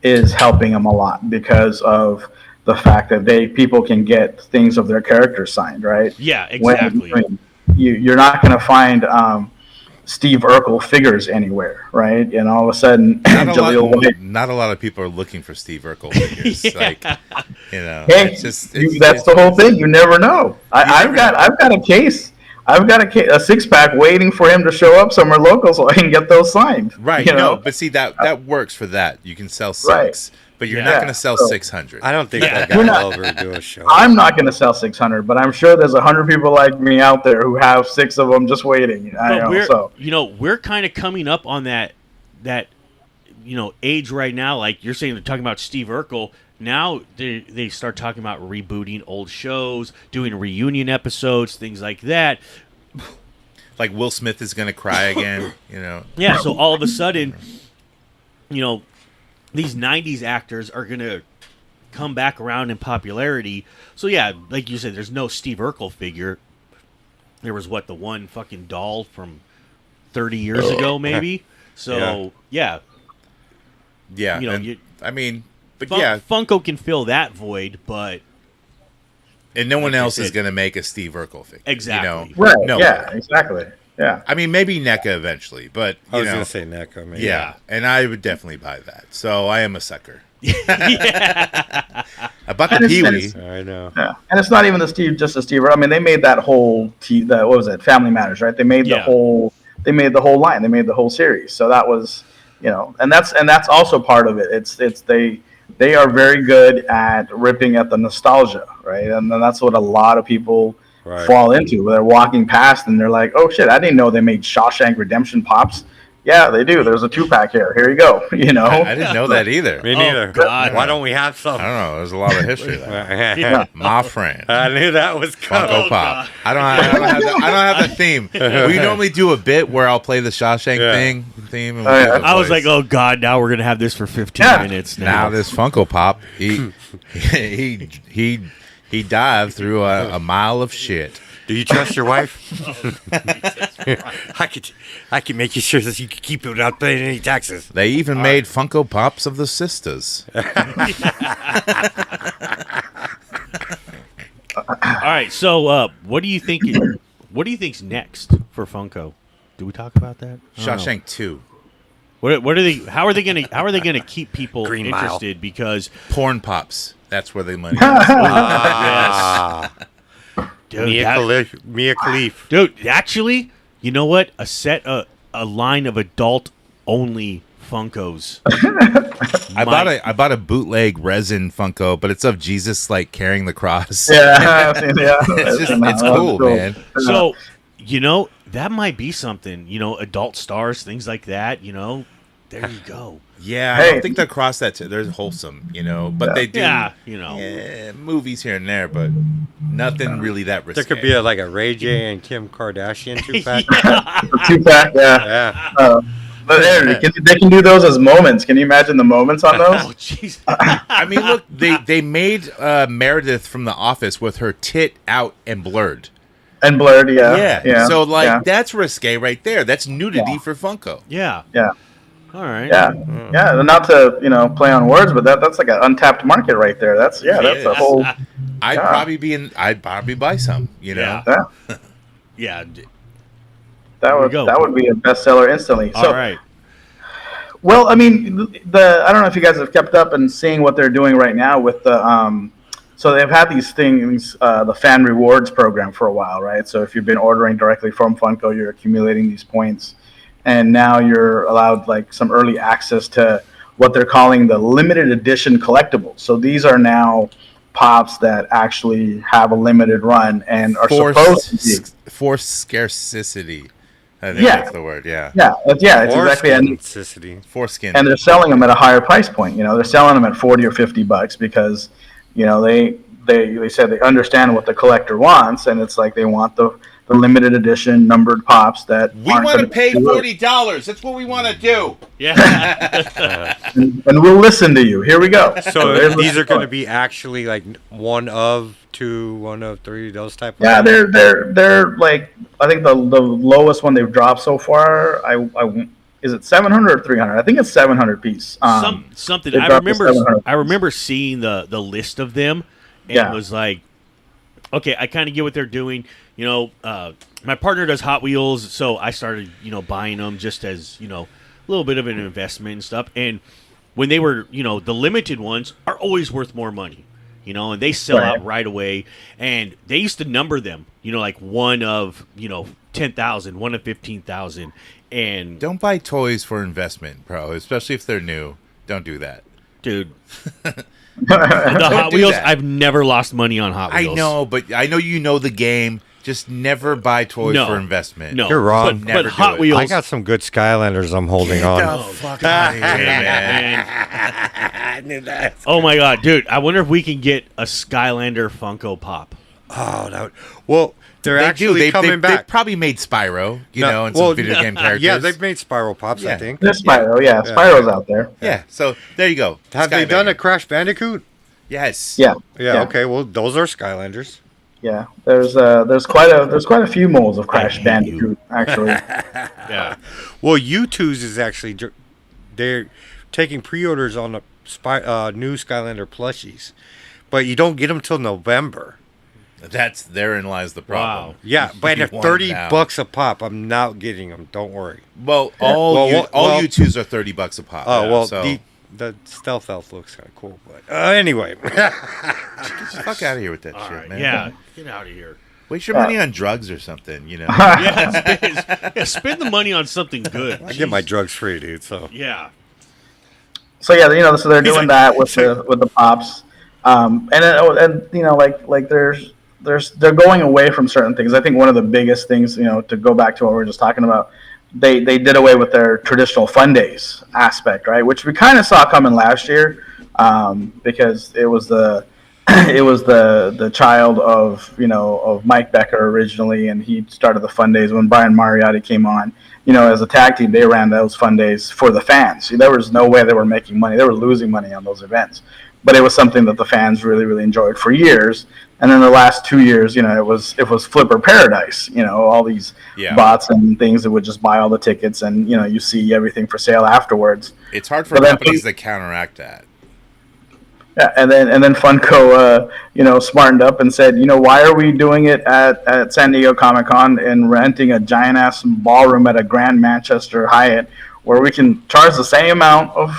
helping them a lot because of the fact that people can get things of their characters signed, right? Yeah, exactly. You're not going to find Steve Urkel figures anywhere, right? And all of a sudden, not a lot of people are looking for Steve Urkel figures. Yeah. Hey, that's the whole thing. You never know. I've got a case. I've got a 6-pack waiting for him to show up somewhere local so I can get those signed. Right. No, but see that works for that. You can sell 6. Right. But you're not going to sell 600. I don't think that guy will ever do a show. I'm not going to sell 600, but I'm sure there's 100 people like me out there who have 6 of them just waiting. We're kind of coming up on that age right now. Like you're saying, they're talking about Steve Urkel. Now they start talking about rebooting old shows, doing reunion episodes, things like that. Like Will Smith is going to cry again. Yeah. So all of a sudden, these 90s actors are going to come back around in popularity. So, yeah, like you said, there's no Steve Urkel figure. There was, the one fucking doll from 30 years ago, maybe? So, yeah. Yeah. Funko can fill that void, but... And no one else is going to make a Steve Urkel figure. Exactly. Right, yeah, exactly. Yeah. I mean, maybe NECA eventually, but I was going to say NECA. Maybe. Yeah, and I would definitely buy that. So I am a sucker. I bought the Pee-wee. I know. Yeah, and it's not even just the Steve. I mean, they made that whole what was it? Family Matters, right? They made the whole. They made the whole line. They made the whole series. So that was, and that's also part of it. It's they are very good at ripping at the nostalgia, right? And then that's what a lot of people. Right. Fall into. They're walking past and they're like, "Oh shit! I didn't know they made Shawshank Redemption Pops." Yeah, they do. There's a 2-pack here. Here you go. I didn't know that either. Me neither. Oh, God. Why don't we have some? I don't know. There's a lot of history there. My friend. I knew that was coming. Funko Pop. I don't have the theme. We normally do a bit where I'll play the Shawshank theme. And I was like, "Oh God!" Now we're gonna have this for 15 minutes. Now this Funko Pop, he dived through a mile of shit. Do you trust your wife? I can make you sure that you can keep it without paying any taxes. They even made Funko Pops of the sisters. All right, so what do you think? What do you think's next for Funko? Do we talk about that? Shawshank 2. What are they? How are they gonna keep people Green Mile. interested? Because Porn pops. That's where the money is. Ah, dude, Mia Khalifa. dude, actually, you know what? A line of adult only Funkos. I bought a bootleg resin Funko, but it's of Jesus like carrying the cross. Yeah, It's cool, man. So, that might be something. Adult stars, things like that. There you go. Yeah, I Hey. don't think they'll cross that. They're wholesome, but they do. Yeah, movies here and there, but nothing really that risky. There could be a Ray J and Kim Kardashian 2-pack. 2-pack, yeah. Yeah. But they can do those as moments. Can you imagine the moments on Oh, those? jeez. I mean, look, they made Meredith from The Office with her tit out and blurred. And blurred, yeah. So yeah. that's risque right there. That's nudity for Funko. Yeah. Yeah. All right. Yeah, yeah. And not to play on words, but that's like an untapped market right there. That's a whole. I'd Yeah. probably buy some. Yeah. Yeah, Yeah. that we would go. be a bestseller instantly. All right. Well, I mean, I don't know if you guys have kept up and seeing what they're doing right now with the So they've had these things, the fan rewards program for a while, right? So if you've been ordering directly from Funko, you're accumulating these points. And now you're allowed some early access to what they're calling the limited edition collectibles. So these are now pops that actually have a limited run and are supposed to be. Forced scarcity. I think Yeah. that's the word. Yeah. Yeah, it's exactly. And, Foreskin. and they're selling them at a higher price point. They're selling them at $40 or $50 because, they said they understand what the collector wants, and it's like they want the limited edition numbered pops that We want to pay $40. That's what we want to do. Yeah. and we'll listen to you. Here we go. So these are going to be actually one of two, one of three, those type of. Yeah, they're I think the lowest one they've dropped so far. Is it 700 or 300? I think it's 700 piece. Something. they I dropped the 700. remember seeing the list of them, and Yeah. it was like, okay, I kind of get what they're doing. My partner does Hot Wheels, so I started, buying them just as, a little bit of an investment and stuff. And when they were, the limited ones are always worth more money, and they sell out right away. And they used to number them, one of, 10,000, one of 15,000. And Don't buy toys for investment, bro, especially if they're new. Don't do that. dude, the Hot do Wheels, that. I've never lost money on Hot I Wheels. know, but I know you know the game. Just never buy toys No. for investment. No, You're wrong. But, Never but do Hot it. Wheels, I got some good Skylanders I'm holding on. Fuck out of here, man. man. Oh my god, dude! I wonder if we can get a Skylander Funko Pop. Well, they're They actually do. They coming back. They probably made Spyro, No, and some video game characters. Yeah, they've made Spiral Pops, I Yeah. think. There's Spyro, yeah. Spyro's out there. Yeah, so there you go. Have they done a Crash Bandicoot? Yes. Yeah. Yeah, okay. Well, those are Skylanders. Yeah. There's quite a few molds of Crash Bandicoot actually. Yeah, Well, U2's is actually they're taking pre-orders on the new Skylander plushies, but you don't get them till November. Therein lies the problem. Wow. Yeah, but You at want 'em $30 now. a pop, I'm not getting them. Don't worry. Well, Well, all U2s are $30 a pop. Oh now, well, so the stealth elf looks kind of cool, but anyway. get the fuck out of here with that all shit, right, man. yeah, get out of here. Waste your money on drugs or something, Yeah, spend the money on something good. I get my drugs free, dude. So Yeah, So yeah, so they're doing that with the pops, they're going away from certain things. I think one of the biggest things, to go back to what we were just talking about, they did away with their traditional fun days aspect, right? Which we kind of saw coming last year, because it was the child of Mike Becker originally, and he started the fun days when Brian Mariotti came on. As a tag team, they ran those fun days for the fans. There was no way they were making money; they were losing money on those events. But it was something that the fans really, really enjoyed for years. And then the last 2 years, it was Flipper Paradise. All these bots and things that would just buy all the tickets, and you see everything for sale afterwards. it's hard for But then- companies to counteract that. Yeah, and then Funko, smartened up and said, why are we doing it at San Diego Comic-Con and renting a giant ass ballroom at a Grand Manchester Hyatt where we can charge the same amount of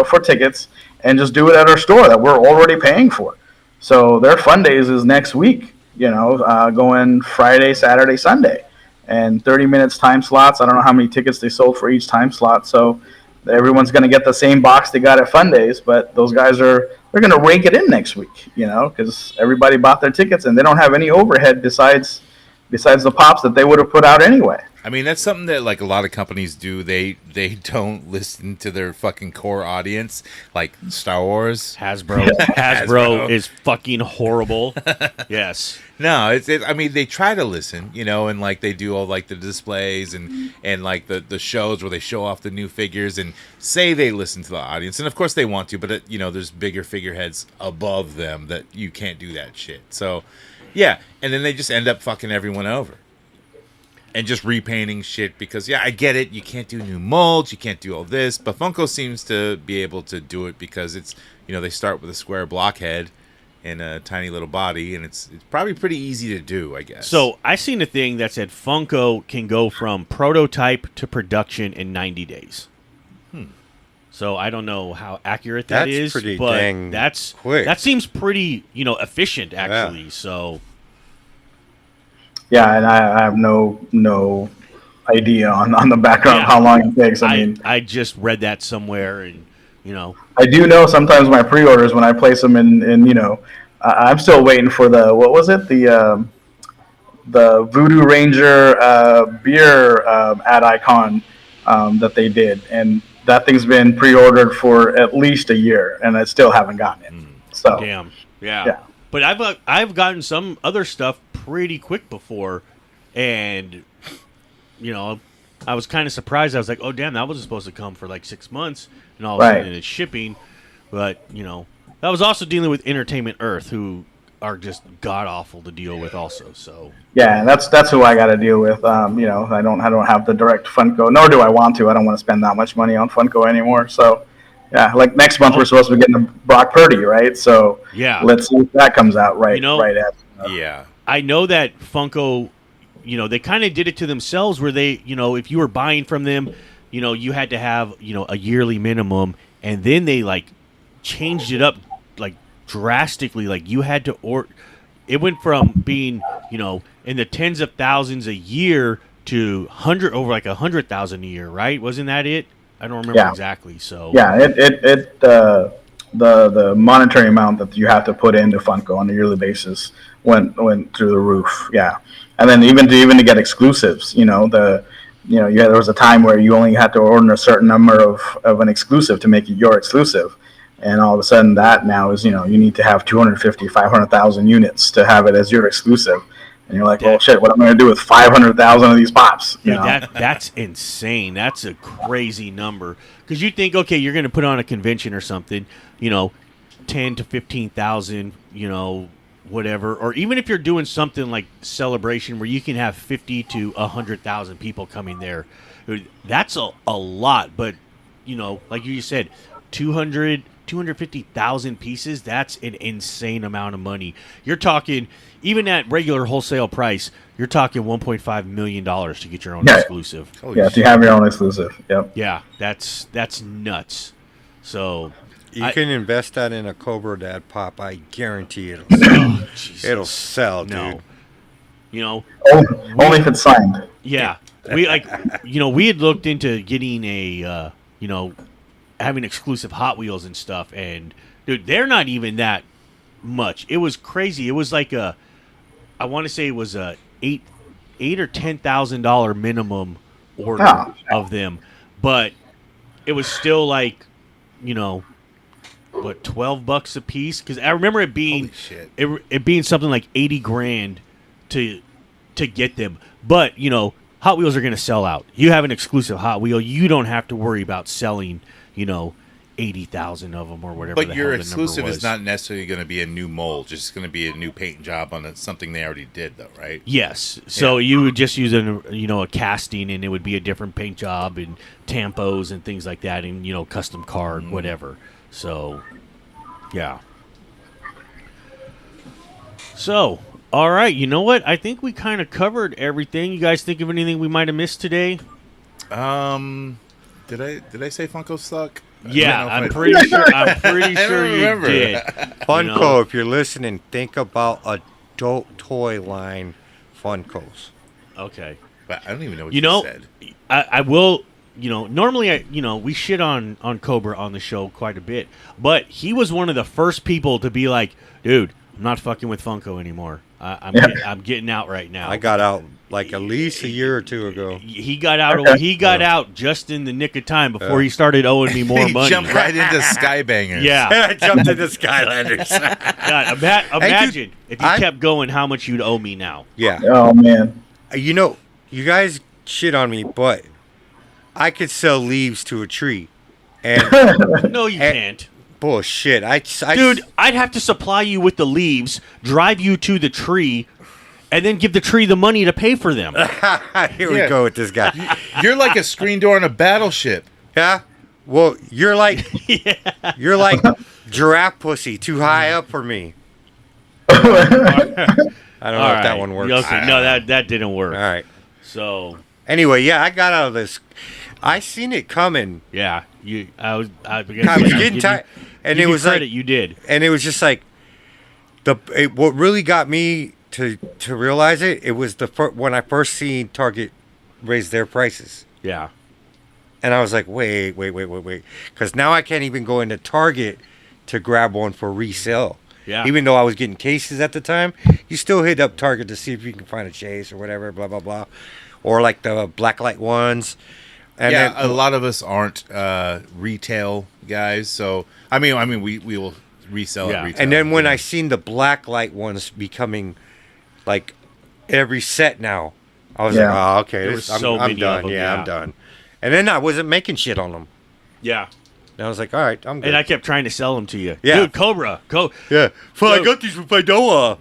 for tickets and just do it at our store that we're already paying for. So their fun days is next week, going Friday, Saturday, Sunday, and 30 minutes time slots. I don't know how many tickets they sold for each time slot. So everyone's going to get the same box they got at fun days, but those guys they're going to rake it in next week, because everybody bought their tickets and they don't have any overhead besides the pops that they would have put out anyway. I mean, that's something that like a lot of companies do. They don't listen to their fucking core audience, like Star Wars. Hasbro is fucking horrible. Yes. No, I mean, they try to listen, and like they do all like the displays and like the shows where they show off the new figures and say they listen to the audience, and of course they want to, but there's bigger figureheads above them that you can't do that shit. So, yeah, and then they just end up fucking everyone over. And just repainting shit because, I get it. You can't do new molds. You can't do all this. But Funko seems to be able to do it because it's, they start with a square blockhead and a tiny little body. And it's probably pretty easy to do, I guess. So I seen a thing that said Funko can go from prototype to production in 90 days. So I don't know how accurate that is. That's pretty but dang that's quick. That seems pretty, efficient, actually. Yeah. So... Yeah, and I have no idea on the background of how long it takes. I just read that somewhere, and I do know sometimes my pre-orders when I place them in I'm still waiting for the what was it the Voodoo Ranger beer ad icon that they did, and that thing's been pre-ordered for at least a year, and I still haven't gotten it. So damn, yeah. But I've gotten some other stuff pretty quick before, and I was kind of surprised. I was like, oh damn, that wasn't supposed to come for like 6 months, and all of a sudden it's shipping. But that was also dealing with Entertainment Earth, who are just god awful to deal with also. So yeah, that's who I got to deal with. I don't have the direct Funko, nor do I want to. I don't want to spend that much money on Funko anymore. So. Yeah, like next month we're supposed to be getting a Brock Purdy, right? So let's see if that comes out right after. Yeah. I know that Funko, they kind of did it to themselves where they, if you were buying from them, you had to have, a yearly minimum, and then they like changed it up like drastically. Like you had to it went from being, in the tens of thousands a year to over like 100,000 a year, right? Wasn't that it? I don't remember exactly. So the monetary amount that you have to put into Funko on a yearly basis went through the roof. Yeah, and then even to get exclusives, there was a time where you only had to order a certain number of an exclusive to make it your exclusive, and all of a sudden that now is you need to have 250, 500,000 units to have it as your exclusive. And you're like, well, shit, what am I going to do with 500,000 of these pops? Dude, that's insane. That's a crazy number. Because you think, okay, you're going to put on a convention or something, 10 to 15,000, whatever. Or even if you're doing something like Celebration where you can have 50 to 100,000 people coming there. That's a lot. But, like you said, 250,000 pieces, that's an insane amount of money. You're talking, even at regular wholesale price, you're talking $1.5 million to get your own exclusive. If you have your own exclusive. Yep. Yeah, that's nuts. So you can invest that in a Cobra Dad pop. I guarantee it'll sell. It'll sell, dude. Only if it's signed. Yeah. We we had looked into getting a having exclusive Hot Wheels and stuff, and dude, they're not even that much. It was crazy. It was like I want to say it was a $8,000 or $10,000 minimum order of them, but it was still like, what, $12 a piece? Because I remember it being it being something like $80,000 to get them, but Hot Wheels are going to sell out. You have an exclusive Hot Wheel, you don't have to worry about selling 80,000 of them or whatever. But your exclusive is not necessarily going to be a new mold; it's just going to be a new paint job on something they already did, though, right? Yes. So you would just use a casting, and it would be a different paint job and tampos and things like that, and custom card, whatever. So, yeah. So, all right. You know what? I think we kind of covered everything. You guys think of anything we might have missed today? Did I say Funko suck? Yeah, I don't know I'm if pretty sure. I'm pretty I sure don't you remember. did. Funko, if you're listening, think about adult toy line Funkos. Okay. But I don't even know what You you know, said. I will. Normally, we shit on Cobra on the show quite a bit, but he was one of the first people to be like, dude, I'm not fucking with Funko anymore. I'm getting out right now. I got out like at least a year or two ago. He got out. Okay. He got out just in the nick of time before he started owing me more He money. jumped right into Skybangers. Yeah. I jumped into Skylanders. God, imagine if you I- kept going, how much you'd owe me now. Yeah. Oh man. You know, you guys shit on me, but I could sell leaves to a tree. And No, you can't. bullshit. Dude, I'd have to supply you with the leaves, drive you to the tree, and then give the tree the money to pay for them. Here we Yeah. go with this guy. You're like a screen door on a battleship. Yeah? Well, you're like giraffe pussy, too high up for me. I don't know if that one works. Okay, no, that didn't work. All right. So, Anyway, yeah, I got out of this. I seen it coming. yeah, I was Getting tired, and it was credit, like, you did. and it was just like what really got me to realize it. It was when I first seen Target raise their prices, Yeah. and I was like, wait, because now I can't even go into Target to grab one for resale. Yeah. Even though I was getting cases at the time, you still hit up Target to see if you can find a chase or whatever, blah blah blah, or like the blacklight ones. And yeah, then, a lot of us aren't retail guys, so I mean, we will resell Yeah. at retail. and then when I seen the blacklight ones becoming like every set now, I was Yeah. like, oh, okay, There this, were so I'm many done. of them, Yeah, yeah. I'm done. And then I wasn't making shit on them. Yeah. And I was like, all right, I'm good. And I kept trying to sell them to you. Yeah. Dude, Cobra, yeah, well, So- I got these from Fidoa.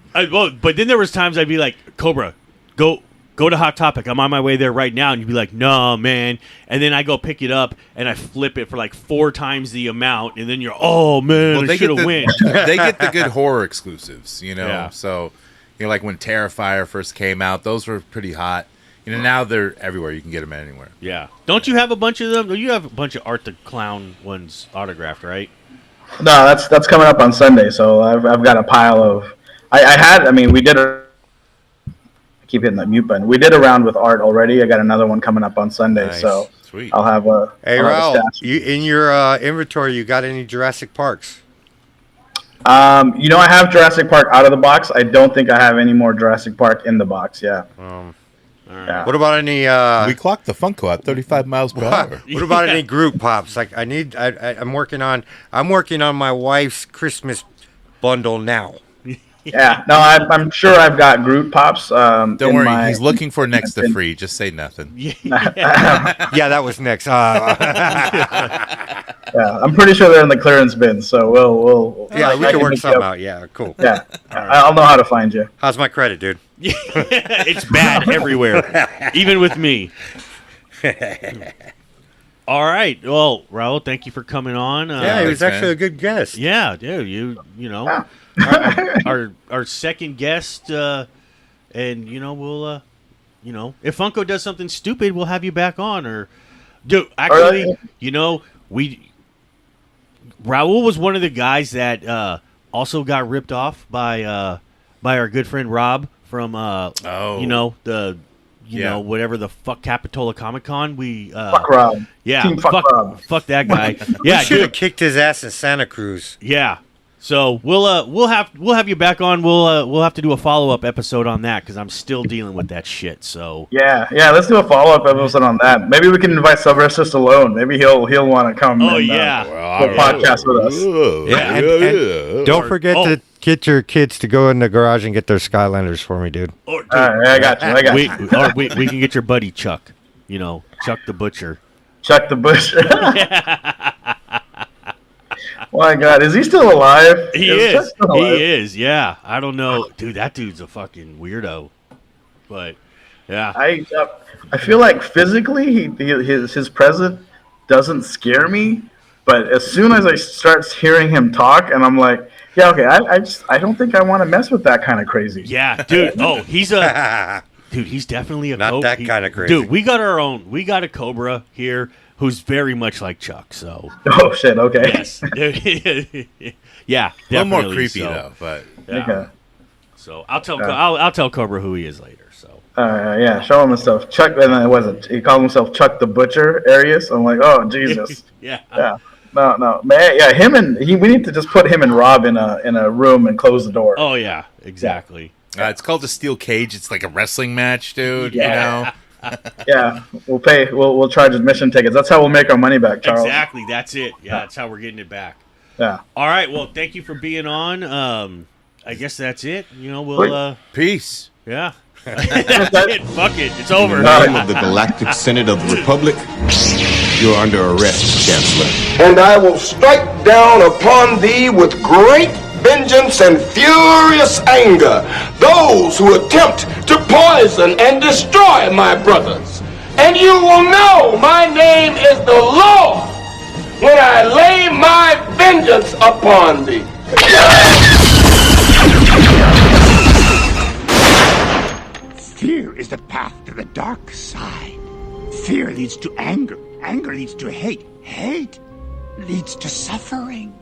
But then there was times I'd be like, Cobra, go to Hot Topic. I'm on my way there right now. And you'd be like, no, man. And then I go pick it up and I flip it for like 4 times the amount. And then you're, oh, man, well, I they should get have the went. they get the good horror exclusives, Yeah. So like when Terrifier first came out, those were pretty hot. Now they're everywhere. You can get them anywhere. Yeah. Don't you have a bunch of them? You have a bunch of Art the Clown ones autographed, right? No, that's coming up on Sunday. So I've got a pile of. We did I keep hitting that mute button. We did a round with art already. I got another one coming up on Sunday. Nice. So Sweet. I'll have a. Hey, I'll have a Raul, stash. you in your inventory, you got any Jurassic Parks? I have Jurassic Park out of the box. I don't think I have any more Jurassic Park in the box. Yeah. Yeah. What about any? We clocked the Funko at 35 miles per hour. What about any group pops? Like I'm working on my wife's Christmas bundle now. Yeah. No, I'm sure I've got Groot Pops. Don't worry, he's looking for next to free. Just say nothing. Yeah, that was next. Yeah, I'm pretty sure they're in the clearance bin. So we'll. Yeah, we I can work hook you something up. out. Yeah, cool. Yeah, I'll know how to find you. How's my credit, dude? It's bad everywhere, even with me. All right. Well, Raul, thank you for coming on. Yeah, he was thanks, actually man. a good guest. Yeah, dude. You know, our second guest, and we'll if Funko does something stupid, we'll have you back on. Or, dude, actually, Raul was one of the guys that also got ripped off by our good friend Rob from whatever the fuck Capitola Comic Con. Fuck Rob. Yeah, Team fuck Rob. fuck that guy. We Yeah, should have dude. kicked his ass in Santa Cruz. Yeah. So we'll have you back on. We'll have to do a follow-up episode on that because I'm still dealing with that shit. So Yeah. Let's do a follow-up episode on that. Maybe we can invite Sylvester Stallone. Maybe he'll want to come. Oh, and, yeah. do a podcast with us. Yeah, and don't forget to get your kids to go in the garage and get their Skylanders for me, dude. or, dude, All right, I got you. we can get your buddy Chuck. Chuck the Butcher. Chuck the Bush. My God, is he still alive? He Chuck is. still alive? He is. Yeah. I don't know, dude. That dude's a fucking weirdo. But yeah. I feel like physically his presence doesn't scare me, but as soon as I start hearing him talk, and I'm like, yeah, okay, I don't think I want to mess with that kind of crazy. Yeah, dude. Oh, he's a dude. He's definitely a Not cobra. that kinda crazy. Dude, we got our own. We got a cobra here. who's very much like Chuck. So Oh shit. Okay. yes, yeah, A little more definitely, creepy so, though, but yeah. Okay. So I'll tell I'll tell Cobra who he is later. So Yeah, show him and stuff. Chuck, and then it wasn't. He called himself Chuck the Butcher, Arius. I'm like, oh Jesus. yeah. Yeah. No, man. Yeah, we need to just put him and Rob in a room and close the door. Oh yeah, exactly. it's called a steel cage. It's like a wrestling match, dude. Yeah. You know, Yeah, we'll pay. We'll charge admission tickets. That's how we'll make our money back, Charles. Exactly. That's it. Yeah, that's how we're getting it back. Yeah. All right. Well, thank you for being on. I guess that's it. You know, we'll peace. yeah. That's it. Fuck it. It's over. In the name of the Galactic Senate of the Republic, you're under arrest, Chancellor. And I will strike down upon thee with great vengeance and furious anger those who attempt to poison and destroy my brothers. And you will know my name is the Lord when I lay my vengeance upon thee. Fear is the path to the dark side. Fear leads to anger. Anger leads to hate. Hate leads to suffering.